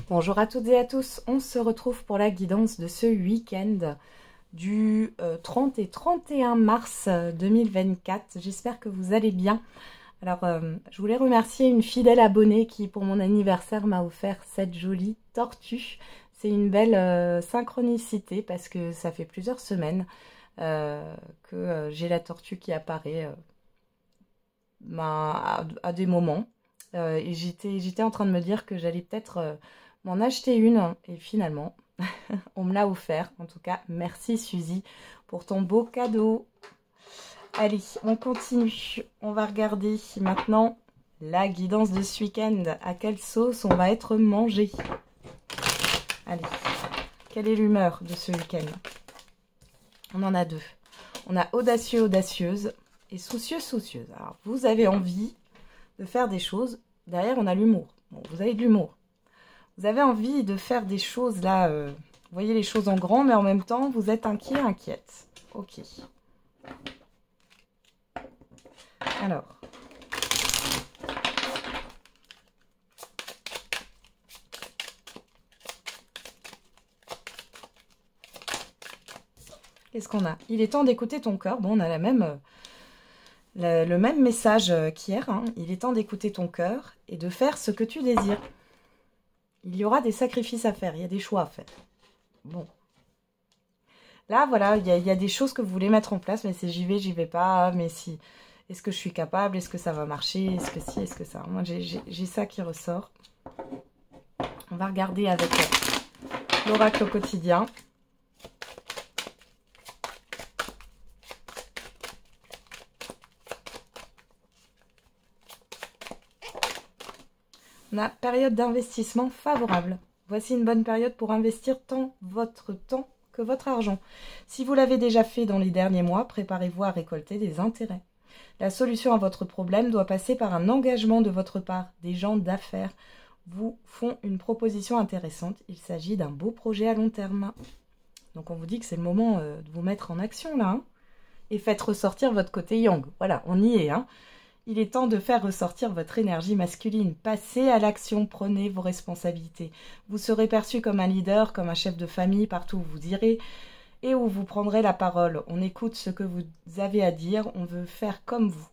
Bonjour à toutes et à tous, on se retrouve pour la guidance de ce week-end du 30 et 31 mars 2024. J'espère que vous allez bien. Alors, je voulais remercier une fidèle abonnée qui, pour mon anniversaire, m'a offert cette jolie tortue. C'est une belle synchronicité parce que ça fait plusieurs semaines que j'ai la tortue qui apparaît à des moments. Et j'étais en train de me dire que j'allais peut-être m'en acheter une. Et finalement, on me l'a offert. En tout cas, merci Suzy pour ton beau cadeau. Allez, on continue. On va regarder maintenant la guidance de ce week-end. À quelle sauce on va être mangé? Allez, quelle est l'humeur de ce week-end? On en a deux. On a audacieux, audacieuse et soucieux, soucieuse. Alors, vous avez envie de faire des choses. Derrière, on a l'humour. Bon, vous avez de l'humour. Vous avez envie de faire des choses là. Vous voyez les choses en grand, mais en même temps, vous êtes inquiet, inquiète. Ok. Alors. Qu'est-ce qu'on a? Il est temps d'écouter ton cœur. Bon, on a le même message qu'hier. Hein. Il est temps d'écouter ton cœur et de faire ce que tu désires. Il y aura des sacrifices à faire. Il y a des choix à faire. Bon. Là, voilà, il y a des choses que vous voulez mettre en place, mais c'est j'y vais pas, mais si... Est-ce que je suis capable? Est-ce que ça va marcher? Est-ce que si? Est-ce que ça? Moi, j'ai ça qui ressort. On va regarder avec l'oracle au quotidien. On a période d'investissement favorable. Voici une bonne période pour investir tant votre temps que votre argent. Si vous l'avez déjà fait dans les derniers mois, préparez-vous à récolter des intérêts. La solution à votre problème doit passer par un engagement de votre part. Des gens d'affaires vous font une proposition intéressante. Il s'agit d'un beau projet à long terme. Donc on vous dit que c'est le moment de vous mettre en action là. Hein, et faites ressortir votre côté yang. Voilà, on y est. Hein. Il est temps de faire ressortir votre énergie masculine. Passez à l'action, prenez vos responsabilités. Vous serez perçu comme un leader, comme un chef de famille partout où vous irez et où vous prendrez la parole. On écoute ce que vous avez à dire, on veut faire comme vous.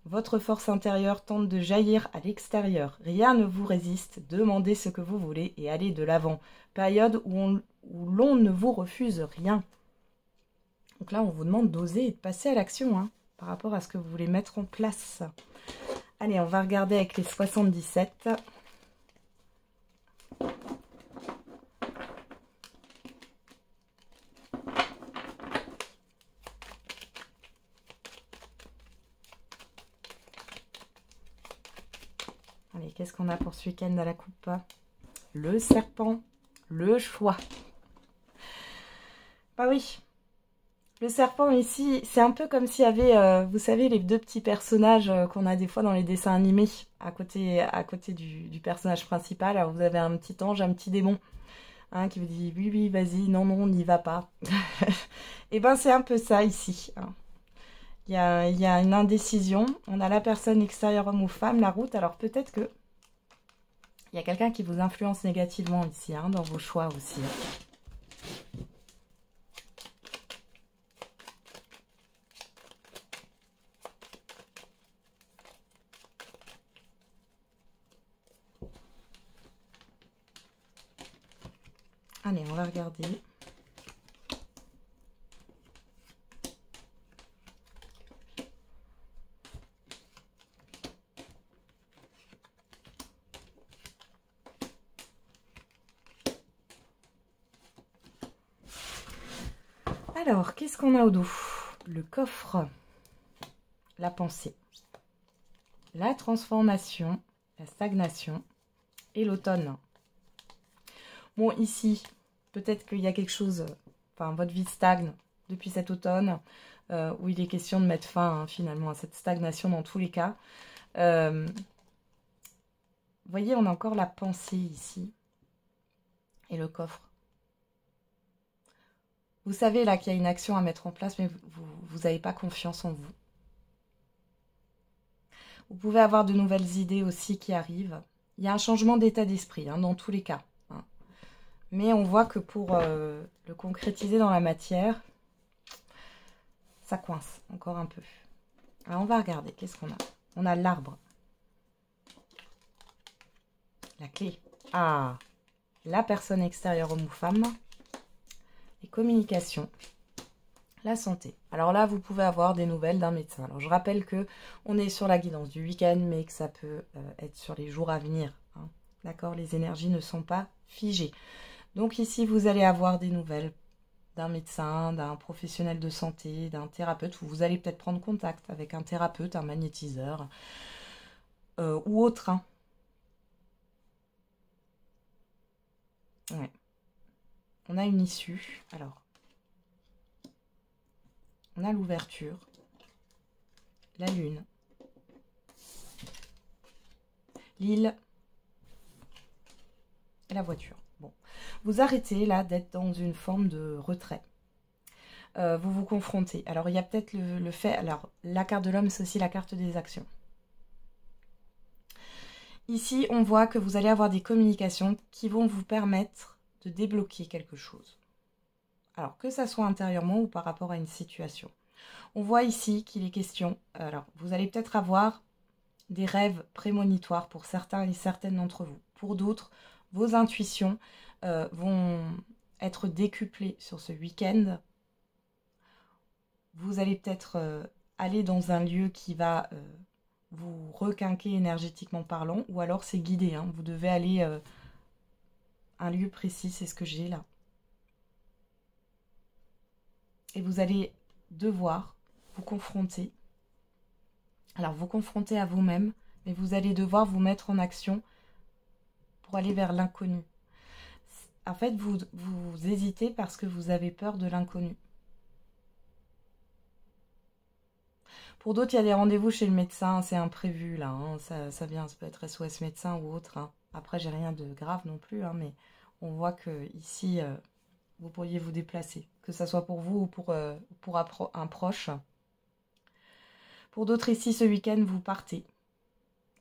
Votre force intérieure tente de jaillir à l'extérieur. Rien ne vous résiste, demandez ce que vous voulez et allez de l'avant. Période où l'on ne vous refuse rien. Donc là, on vous demande d'oser et de passer à l'action, hein, par rapport à ce que vous voulez mettre en place. Allez, on va regarder avec les 77. Allez, qu'est-ce qu'on a pour ce week-end à la coupe? Le serpent, le choix. Bah oui. Le serpent ici, c'est un peu comme s'il y avait, vous savez, les deux petits personnages qu'on a des fois dans les dessins animés, à côté du personnage principal. Alors vous avez un petit ange, un petit démon, hein, qui vous dit oui, oui, vas-y, non, non, n'y va pas. Et ben c'est un peu ça ici. Hein. Il y a une indécision. On a la personne extérieure, homme ou femme, la route. Alors peut-être que il y a quelqu'un qui vous influence négativement ici, hein, dans vos choix aussi. Hein. Allez, on va regarder. Alors, qu'est-ce qu'on a au dos? Le coffre, la pensée, la transformation, la stagnation et l'automne. Bon, ici, peut-être qu'il y a quelque chose, enfin, votre vie stagne depuis cet automne, où il est question de mettre fin, hein, finalement, à cette stagnation dans tous les cas. Vous voyez, on a encore la pensée ici, et le coffre. Vous savez là qu'il y a une action à mettre en place, mais vous n'avez pas confiance en vous. Vous pouvez avoir de nouvelles idées aussi qui arrivent. Il y a un changement d'état d'esprit, hein, dans tous les cas. Hein. Mais on voit que pour le concrétiser dans la matière, ça coince encore un peu. Alors on va regarder, qu'est-ce qu'on a? On a l'arbre. La clé. Ah, la personne extérieure, homme ou femme. Les communications. La santé. Alors là, vous pouvez avoir des nouvelles d'un médecin. Alors je rappelle que on est sur la guidance du week-end, mais que ça peut être sur les jours à venir. Hein. D'accord? Les énergies ne sont pas figées. Donc ici, vous allez avoir des nouvelles d'un médecin, d'un professionnel de santé, d'un thérapeute. Vous allez peut-être prendre contact avec un thérapeute, un magnétiseur ou autre. Hein. Ouais. On a une issue. Alors, on a l'ouverture, la lune, l'île et la voiture. Bon, vous arrêtez là d'être dans une forme de retrait. Vous vous confrontez. Alors, il y a peut-être le fait... Alors, la carte de l'homme, c'est aussi la carte des actions. Ici, on voit que vous allez avoir des communications qui vont vous permettre de débloquer quelque chose. Alors, que ça soit intérieurement ou par rapport à une situation. On voit ici qu'il est question... Alors, vous allez peut-être avoir des rêves prémonitoires pour certains et certaines d'entre vous. Pour d'autres, vos intuitions vont être décuplées sur ce week-end. Vous allez peut-être aller dans un lieu qui va vous requinquer énergétiquement parlant, ou alors c'est guidé. Hein. Vous devez aller à un lieu précis, c'est ce que j'ai là. Et vous allez devoir vous confronter. Alors, vous confronter à vous-même, mais vous allez devoir vous mettre en action pour aller vers l'inconnu. En fait, vous hésitez parce que vous avez peur de l'inconnu. Pour d'autres, il y a des rendez-vous chez le médecin, c'est imprévu là. Hein. Ça vient, ça peut être SOS médecin ou autre. Hein. Après, j'ai rien de grave non plus, hein, mais on voit que ici, vous pourriez vous déplacer, que ce soit pour vous ou pour un proche. Pour d'autres ici, ce week-end, vous partez.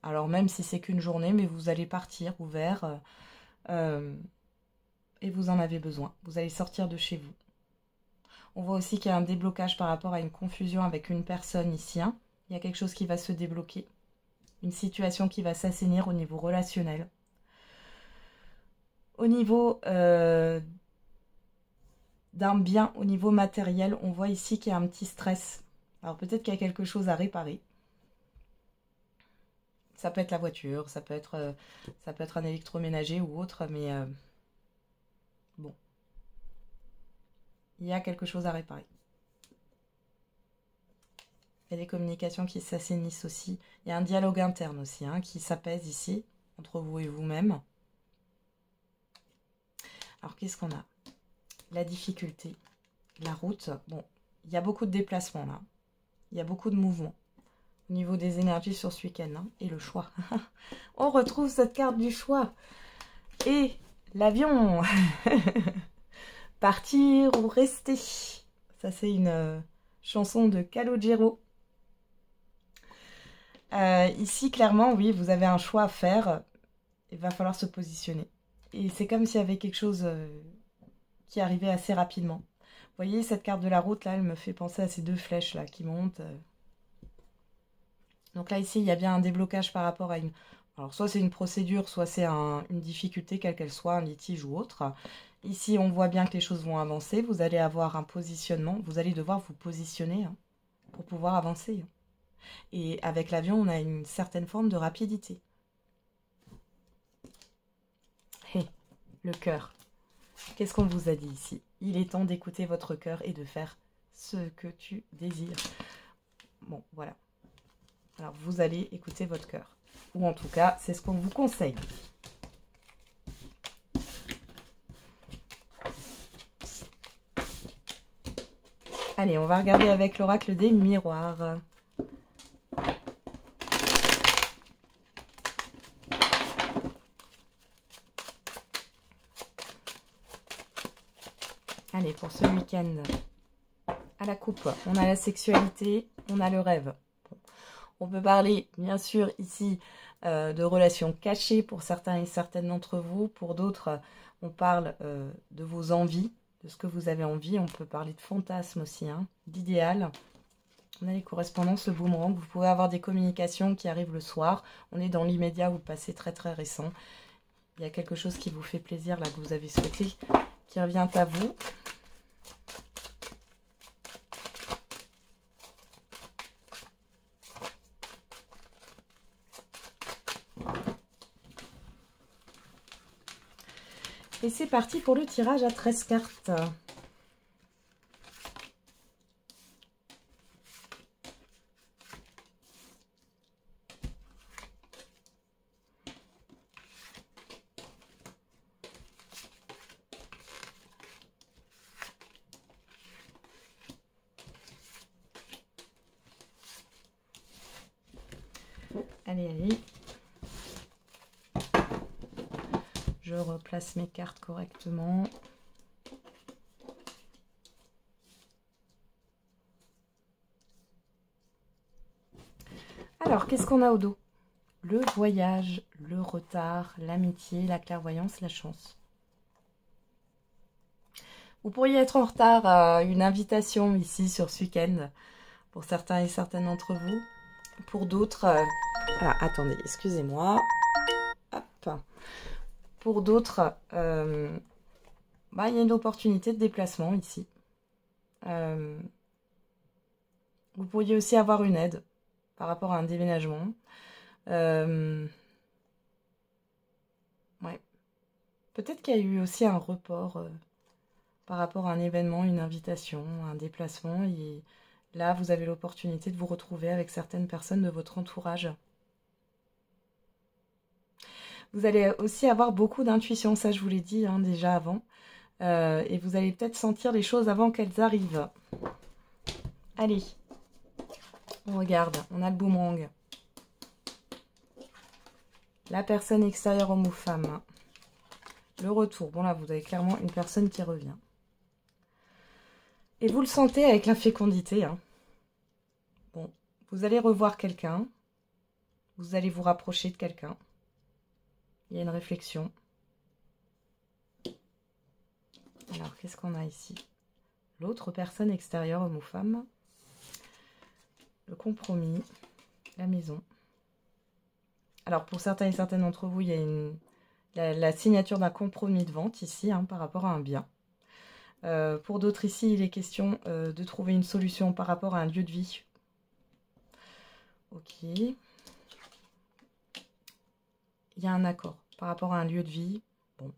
Alors même si c'est qu'une journée, mais vous allez partir ouvert et vous en avez besoin. Vous allez sortir de chez vous. On voit aussi qu'il y a un déblocage par rapport à une confusion avec une personne ici. Hein. Il y a quelque chose qui va se débloquer. Une situation qui va s'assainir au niveau relationnel. Au niveau d'un bien, au niveau matériel, on voit ici qu'il y a un petit stress. Alors peut-être qu'il y a quelque chose à réparer. Ça peut être la voiture, ça peut être un électroménager ou autre, mais bon. Il y a quelque chose à réparer. Il y a des communications qui s'assainissent aussi. Il y a un dialogue interne aussi, hein, qui s'apaise ici, entre vous et vous-même. Alors, qu'est-ce qu'on a? La difficulté, la route. Bon, il y a beaucoup de déplacements là. Il y a beaucoup de mouvements. Au niveau des énergies sur ce week-end. Hein, et le choix. On retrouve cette carte du choix. Et l'avion. Partir ou rester. Ça, c'est une chanson de Calogero. Ici, clairement, oui, vous avez un choix à faire. Il va falloir se positionner. Et c'est comme s'il y avait quelque chose qui arrivait assez rapidement. Vous voyez, cette carte de la route, là, elle me fait penser à ces deux flèches, là, qui montent. Donc là, ici, il y a bien un déblocage par rapport à une... Alors, soit c'est une procédure, soit c'est une difficulté, quelle qu'elle soit, un litige ou autre. Ici, on voit bien que les choses vont avancer. Vous allez avoir un positionnement. Vous allez devoir vous positionner hein, pour pouvoir avancer. Et avec l'avion, on a une certaine forme de rapidité. Hey, le cœur. Qu'est-ce qu'on vous a dit ici? Il est temps d'écouter votre cœur et de faire ce que tu désires. Bon, voilà. Alors, vous allez écouter votre cœur. Ou en tout cas, c'est ce qu'on vous conseille. Allez, on va regarder avec l'oracle des miroirs. Allez, pour ce week-end, à la coupe, on a la sexualité, on a le rêve. On peut parler, bien sûr, ici, de relations cachées pour certains et certaines d'entre vous. Pour d'autres, on parle de vos envies, de ce que vous avez envie. On peut parler de fantasmes aussi, hein, d'idéal. On a les correspondances, le boomerang. Vous pouvez avoir des communications qui arrivent le soir. On est dans l'immédiat ou le passé très très récent. Il y a quelque chose qui vous fait plaisir, là, que vous avez souhaité, qui revient à vous. Et c'est parti pour le tirage à 13 cartes. Allez, allez. Je replace mes cartes correctement. Alors, qu'est-ce qu'on a au dos? Le voyage, le retard, l'amitié, la clairvoyance, la chance. Vous pourriez être en retard à une invitation ici sur ce week-end, pour certains et certaines d'entre vous. Pour d'autres... Ah, attendez, excusez-moi. Hop. Pour d'autres, il y a une opportunité de déplacement ici. Vous pourriez aussi avoir une aide par rapport à un déménagement. Ouais. Peut-être qu'il y a eu aussi un report par rapport à un événement, une invitation, un déplacement. Et là, vous avez l'opportunité de vous retrouver avec certaines personnes de votre entourage. Vous allez aussi avoir beaucoup d'intuition, ça je vous l'ai dit hein, déjà avant. Et vous allez peut-être sentir les choses avant qu'elles arrivent. Allez, on regarde, on a le boomerang. La personne extérieure, homme ou femme. Le retour, bon là vous avez clairement une personne qui revient. Et vous le sentez avec la fécondité. Hein. Bon, vous allez revoir quelqu'un. Vous allez vous rapprocher de quelqu'un. Il y a une réflexion. Alors, qu'est-ce qu'on a ici? L'autre personne extérieure, homme ou femme. Le compromis. La maison. Alors, pour certains et certaines d'entre vous, il y a la signature d'un compromis de vente ici, hein, par rapport à un bien. Pour d'autres ici, il est question de trouver une solution par rapport à un lieu de vie. Ok. Il y a un accord par rapport à un lieu de vie. Bon.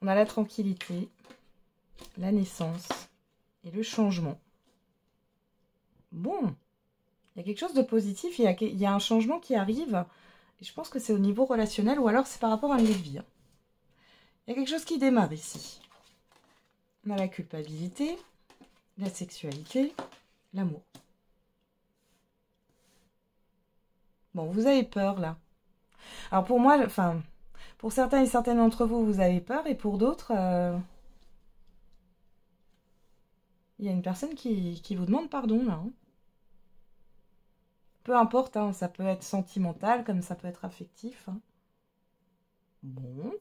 On a la tranquillité, la naissance et le changement. Bon. Il y a quelque chose de positif. Il y a un changement qui arrive. Et je pense que c'est au niveau relationnel ou alors c'est par rapport à un lieu de vie. Il y a quelque chose qui démarre ici. On a la culpabilité, la sexualité, l'amour. Bon, vous avez peur là. Alors pour moi, enfin, pour certains et certaines d'entre vous, vous avez peur. Et pour d'autres, il y a une personne qui vous demande pardon là. Hein. Peu importe, hein, ça peut être sentimental comme ça peut être affectif. Hein. Bon.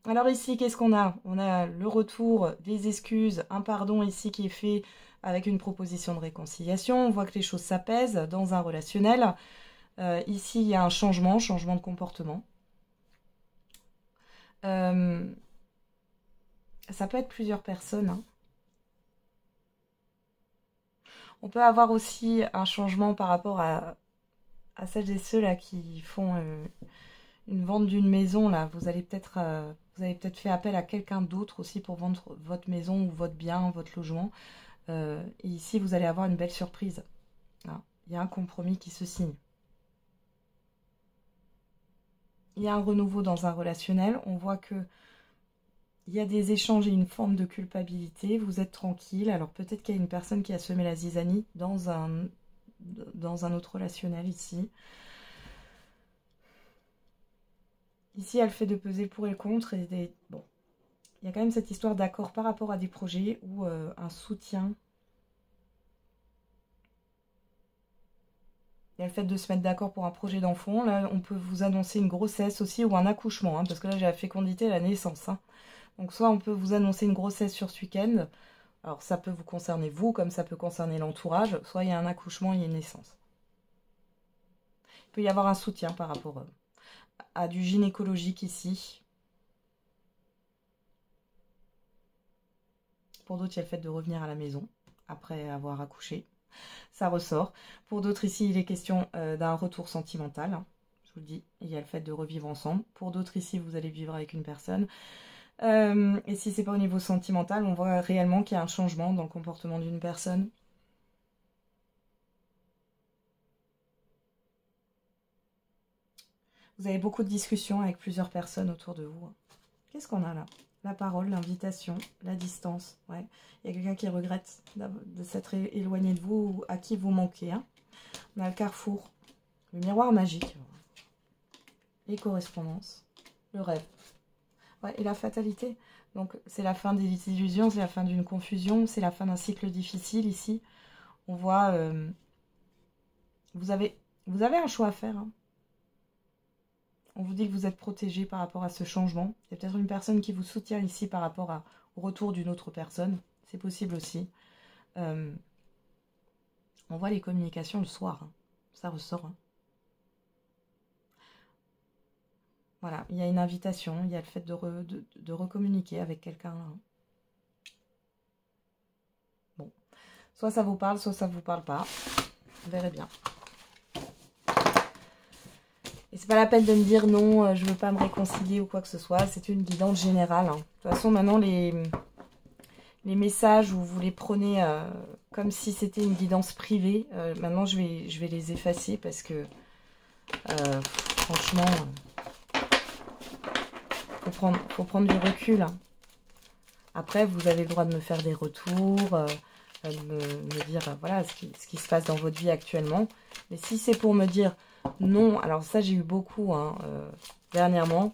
Alors ici, qu'est-ce qu'on a? On a le retour, des excuses, un pardon ici qui est fait avec une proposition de réconciliation. On voit que les choses s'apaisent dans un relationnel. Ici, il y a un changement de comportement. Ça peut être plusieurs personnes. Hein. On peut avoir aussi un changement par rapport à celles et ceux là qui font une vente d'une maison. Là, vous avez peut-être fait appel à quelqu'un d'autre aussi pour vendre votre maison ou votre bien, votre logement. Et ici, vous allez avoir une belle surprise. Là, il y a un compromis qui se signe. Il y a un renouveau dans un relationnel. On voit que il y a des échanges et une forme de culpabilité. Vous êtes tranquille. Alors peut-être qu'il y a une personne qui a semé la zizanie dans un autre relationnel ici. Ici, elle fait de peser le pour et le contre. Et bon, il y a quand même cette histoire d'accord par rapport à des projets ou un soutien. Il y a le fait de se mettre d'accord pour un projet d'enfant. Là, on peut vous annoncer une grossesse aussi ou un accouchement, hein, parce que là, j'ai la fécondité, la naissance. Hein. Donc, soit on peut vous annoncer une grossesse sur ce week-end. Alors, ça peut vous concerner vous, comme ça peut concerner l'entourage. Soit il y a un accouchement, il y a une naissance. Il peut y avoir un soutien par rapport à du gynécologique ici. Pour d'autres, il y a le fait de revenir à la maison après avoir accouché. Ça ressort. Pour d'autres, ici, il est question d'un retour sentimental. Hein, je vous le dis, il y a le fait de revivre ensemble. Pour d'autres, ici, vous allez vivre avec une personne. Et si c'est pas au niveau sentimental, on voit réellement qu'il y a un changement dans le comportement d'une personne. Vous avez beaucoup de discussions avec plusieurs personnes autour de vous. Qu'est-ce qu'on a là? La parole, l'invitation, la distance. Ouais. Il y a quelqu'un qui regrette de s'être éloigné de vous ou à qui vous manquez. Hein. On a le carrefour, le miroir magique, les correspondances, le rêve. Ouais, et la fatalité. Donc c'est la fin des illusions, c'est la fin d'une confusion, c'est la fin d'un cycle difficile ici. On voit, vous avez un choix à faire. Hein. On vous dit que vous êtes protégé par rapport à ce changement. Il y a peut-être une personne qui vous soutient ici par rapport au retour d'une autre personne. C'est possible aussi. On voit les communications le soir. Hein. Ça ressort. Hein. Voilà, il y a une invitation. Il y a le fait de recommuniquer avec quelqu'un. Hein. Bon. Soit ça vous parle, soit ça ne vous parle pas. Vous verrez bien. Et c'est pas la peine de me dire non, je veux pas me réconcilier ou quoi que ce soit. C'est une guidance générale. Hein. De toute façon, maintenant, les messages où vous les prenez comme si c'était une guidance privée, maintenant, je vais les effacer parce que, franchement, faut prendre du recul. Hein. Après, vous avez le droit de me faire des retours, me dire, voilà, ce qui se passe dans votre vie actuellement. Mais si c'est pour me dire... Non, alors ça j'ai eu beaucoup hein, dernièrement.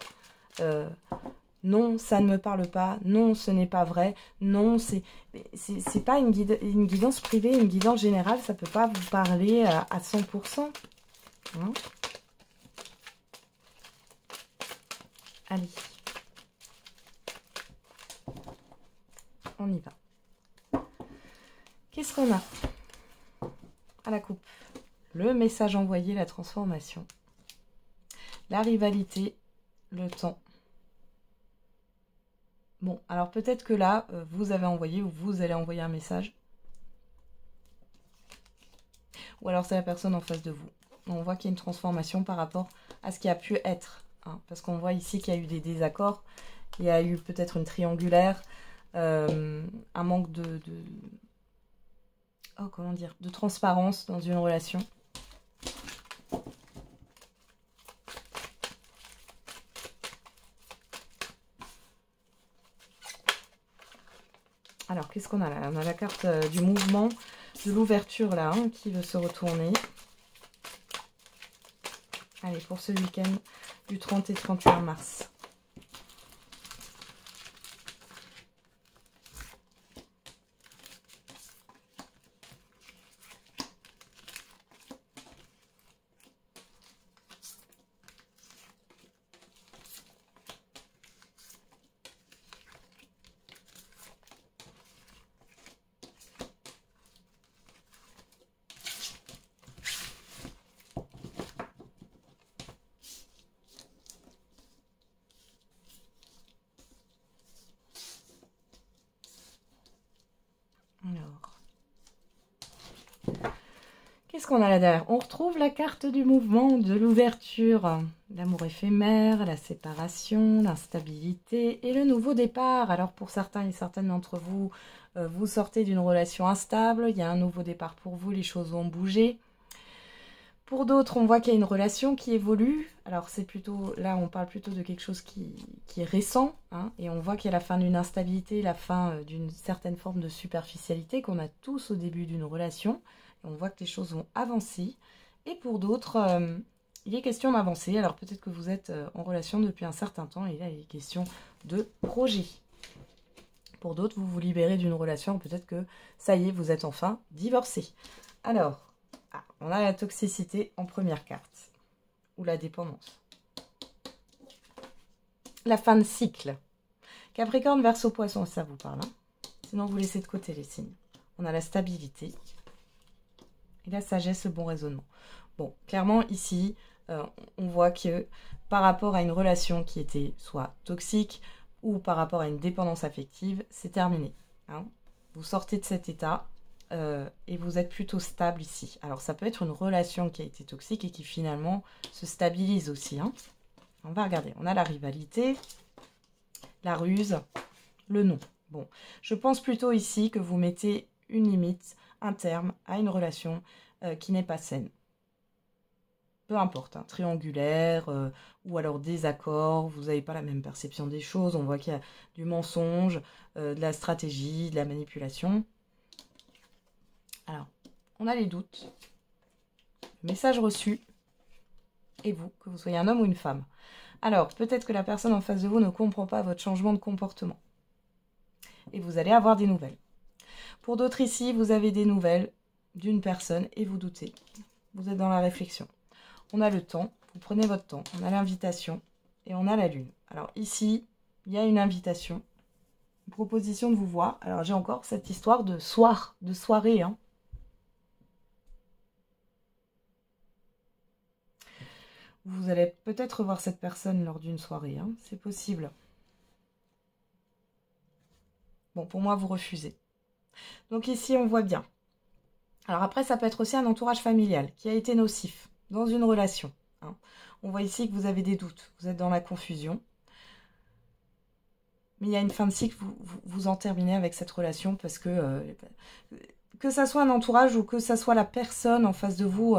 Non, ça ne me parle pas. Non, ce n'est pas vrai. Non, c'est pas une guidance privée, une guidance générale. Ça ne peut pas vous parler à 100%. Hein. Allez. On y va. Qu'est-ce qu'on a à la coupe? Le message envoyé, la transformation, la rivalité, le temps. Bon, alors peut-être que là, vous avez envoyé ou vous allez envoyer un message. Ou alors c'est la personne en face de vous. On voit qu'il y a une transformation par rapport à ce qui a pu être. Hein, parce qu'on voit ici qu'il y a eu des désaccords. Il y a eu peut-être une triangulaire, un manque oh, comment dire, de transparence dans une relation. Alors, qu'est-ce qu'on a là? On a la carte du mouvement, de l'ouverture là, hein, qui veut se retourner. Allez, pour ce week-end du 30 et 31 mars. Qu'est-ce qu'on a là derrière? On retrouve la carte du mouvement, de l'ouverture, l'amour éphémère, la séparation, l'instabilité et le nouveau départ. Alors pour certains et certaines d'entre vous, vous sortez d'une relation instable, il y a un nouveau départ pour vous, les choses vont bouger. Pour d'autres, on voit qu'il y a une relation qui évolue. Alors c'est plutôt, là on parle plutôt de quelque chose qui est récent, hein, et on voit qu'il y a la fin d'une instabilité, la fin d'une certaine forme de superficialité qu'on a tous au début d'une relation. Et on voit que les choses vont avancer. Et pour d'autres, il est question d'avancer. Alors peut-être que vous êtes en relation depuis un certain temps et là il est question de projet. Pour d'autres, vous vous libérez d'une relation, peut-être que ça y est, vous êtes enfin divorcé. Alors, Ah, on a la toxicité en première carte. Ou la dépendance. La fin de cycle. Capricorne, Verseau, Poisson, ça vous parle. Hein, sinon, vous laissez de côté les signes. On a la stabilité. Et la sagesse, le bon raisonnement. Bon, clairement, ici, on voit que par rapport à une relation qui était soit toxique ou par rapport à une dépendance affective, c'est terminé. Hein. Vous sortez de cet état et vous êtes plutôt stable ici. Alors, ça peut être une relation qui a été toxique et qui finalement se stabilise aussi. Hein. On va regarder. On a la rivalité, la ruse, le non. Bon, je pense plutôt ici que vous mettez une limite, un terme à une relation qui n'est pas saine. Peu importe, hein, triangulaire ou alors désaccord, vous n'avez pas la même perception des choses. On voit qu'il y a du mensonge, de la stratégie, de la manipulation. Alors, on a les doutes. Le message reçu. Et vous, que vous soyez un homme ou une femme. Alors, peut-être que la personne en face de vous ne comprend pas votre changement de comportement. Et vous allez avoir des nouvelles. Pour d'autres ici, vous avez des nouvelles d'une personne et vous doutez. Vous êtes dans la réflexion. On a le temps, vous prenez votre temps. On a l'invitation et on a la lune. Alors ici, il y a une invitation, une proposition de vous voir. Alors j'ai encore cette histoire de soir, de soirée. Hein. Vous allez peut-être voir cette personne lors d'une soirée, hein. C'est possible. Bon, pour moi, vous refusez. Donc ici, on voit bien. Alors après, ça peut être aussi un entourage familial qui a été nocif dans une relation. Hein. On voit ici que vous avez des doutes, vous êtes dans la confusion. Mais il y a une fin de cycle, vous en terminez avec cette relation parce que ça soit un entourage ou que ça soit la personne en face de vous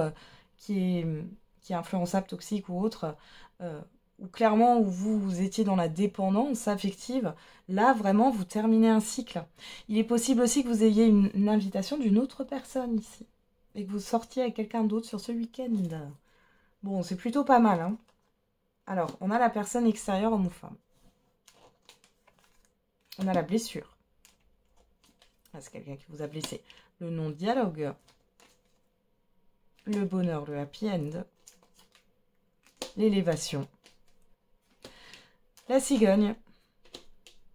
qui est influençable, toxique ou autre, ou clairement où vous étiez dans la dépendance affective, là vraiment vous terminez un cycle. Il est possible aussi que vous ayez une invitation d'une autre personne ici, et que vous sortiez avec quelqu'un d'autre sur ce week-end. Bon, c'est plutôt pas mal. Hein. Alors, on a la personne extérieure, homme ou femme. On a la blessure. Ah, c'est quelqu'un qui vous a blessé. Le non-dialogue. Le bonheur, le happy end. L'élévation. La cigogne.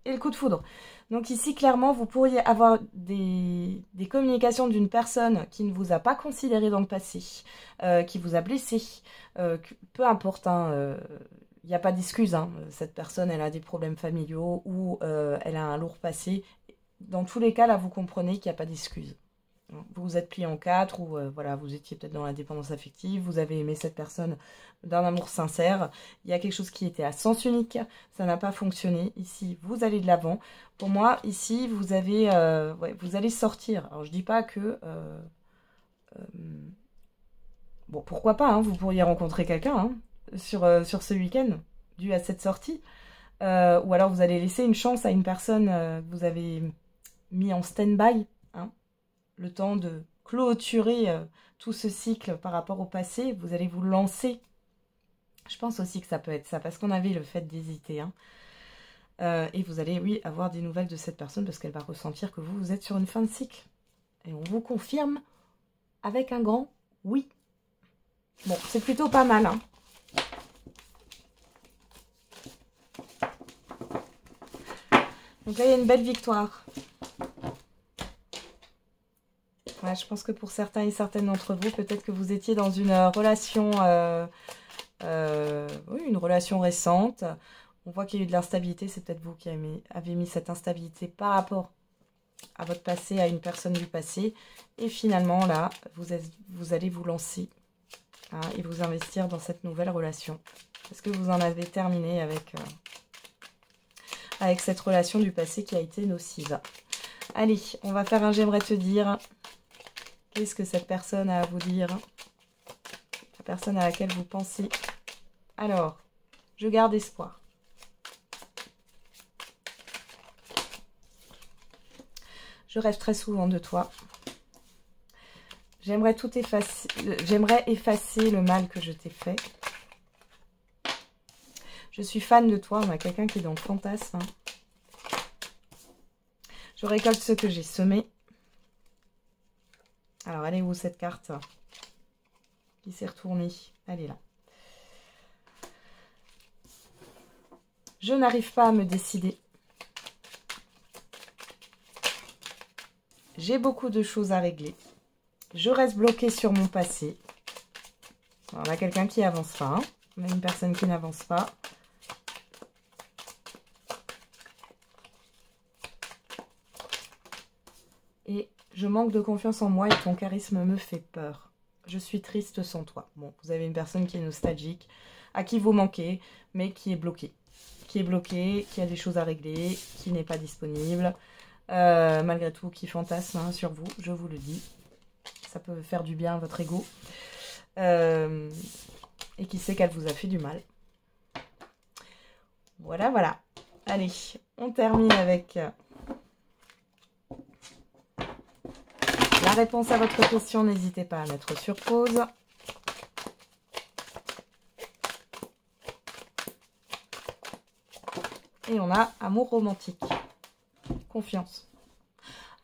Et le coup de foudre. Donc ici, clairement, vous pourriez avoir des communications d'une personne qui ne vous a pas considéré dans le passé, qui vous a blessé. Peu importe, hein, il n'y a pas d'excuse. Hein. Cette personne, elle a des problèmes familiaux ou elle a un lourd passé. Dans tous les cas, là, vous comprenez qu'il n'y a pas d'excuse. Vous vous êtes plié en quatre ou voilà, vous étiez peut-être dans la dépendance affective, vous avez aimé cette personne d'un amour sincère. Il y a quelque chose qui était à sens unique, ça n'a pas fonctionné. Ici, vous allez de l'avant. Pour moi, ici, vous avez, vous allez sortir. Alors, je dis pas que... bon, pourquoi pas, hein, vous pourriez rencontrer quelqu'un hein, sur ce week-end, dû à cette sortie. Ou alors, vous allez laisser une chance à une personne que vous avez mis en stand-by. Hein, le temps de clôturer tout ce cycle par rapport au passé, vous allez vous lancer. Je pense aussi que ça peut être ça, parce qu'on avait le fait d'hésiter. Hein. Et vous allez, oui, avoir des nouvelles de cette personne, parce qu'elle va ressentir que vous êtes sur une fin de cycle. Et on vous confirme avec un grand oui. Bon, c'est plutôt pas mal. Hein. Donc là, il y a une belle victoire. Ouais, je pense que pour certains et certaines d'entre vous, peut-être que vous étiez dans une relation, oui, une relation récente. On voit qu'il y a eu de l'instabilité. C'est peut-être vous qui avez mis cette instabilité par rapport à votre passé, à une personne du passé. Et finalement, là, vous allez vous lancer hein, et vous investir dans cette nouvelle relation. Parce que vous en avez terminé avec cette relation du passé qui a été nocive. Allez, on va faire un j'aimerais te dire... Qu'est-ce que cette personne a à vous dire? La personne à laquelle vous pensez. Alors, je garde espoir. Je rêve très souvent de toi. J'aimerais tout effacer. J'aimerais effacer le mal que je t'ai fait. Je suis fan de toi. On a quelqu'un qui est dans le fantasme. Hein. Je récolte ce que j'ai semé. Alors, elle est où cette carte? qui s'est retournée. Elle est là. Je n'arrive pas à me décider. J'ai beaucoup de choses à régler. Je reste bloquée sur mon passé. On a quelqu'un qui avance pas. Hein. On a une personne qui n'avance pas. Et je manque de confiance en moi et ton charisme me fait peur. Je suis triste sans toi. Bon, vous avez une personne qui est nostalgique, à qui vous manquez, mais qui est bloquée. Qui est bloquée, qui a des choses à régler, qui n'est pas disponible. Malgré tout, qui fantasme hein, sur vous, je vous le dis. Ça peut faire du bien à votre ego. Et qui sait qu'elle vous a fait du mal. Voilà, voilà. Allez, on termine avec la réponse à votre question. N'hésitez pas à mettre sur pause. Et on a amour romantique. Confiance.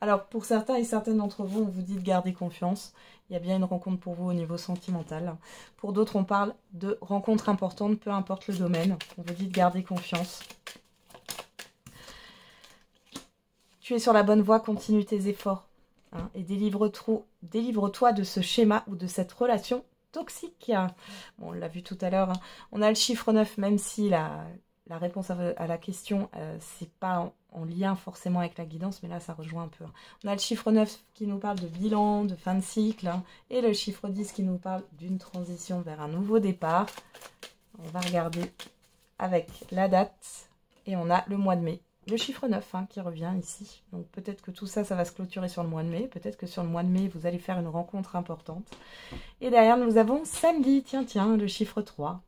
Alors, pour certains et certaines d'entre vous, on vous dit de garder confiance. Il y a bien une rencontre pour vous au niveau sentimental. Pour d'autres, on parle de rencontres importantes, peu importe le domaine. On vous dit de garder confiance. Tu es sur la bonne voie, continue tes efforts. Hein, et délivre-toi de ce schéma ou de cette relation toxique. Bon, on l'a vu tout à l'heure. Hein. On a le chiffre 9, même si la réponse à la question, c'est pas en lien forcément avec la guidance, mais là, ça rejoint un peu. On a le chiffre 9 qui nous parle de bilan, de fin de cycle, hein, et le chiffre 10 qui nous parle d'une transition vers un nouveau départ. On va regarder avec la date, et on a le mois de mai. Le chiffre 9 hein, qui revient ici. Donc peut-être que tout ça, ça va se clôturer sur le mois de mai. Peut-être que sur le mois de mai, vous allez faire une rencontre importante. Et derrière, nous avons samedi, tiens, le chiffre 3.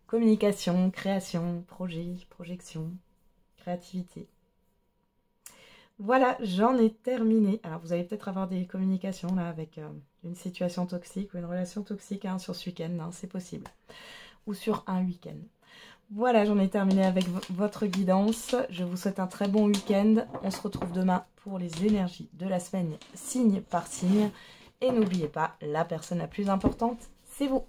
Communication, création, projet, projection, créativité. Voilà, j'en ai terminé. Alors, vous allez peut-être avoir des communications là avec une situation toxique ou une relation toxique hein, sur ce week-end, hein, c'est possible. Ou sur un week-end. Voilà, j'en ai terminé avec votre guidance. Je vous souhaite un très bon week-end. On se retrouve demain pour les énergies de la semaine, signe par signe. Et n'oubliez pas, la personne la plus importante, c'est vous.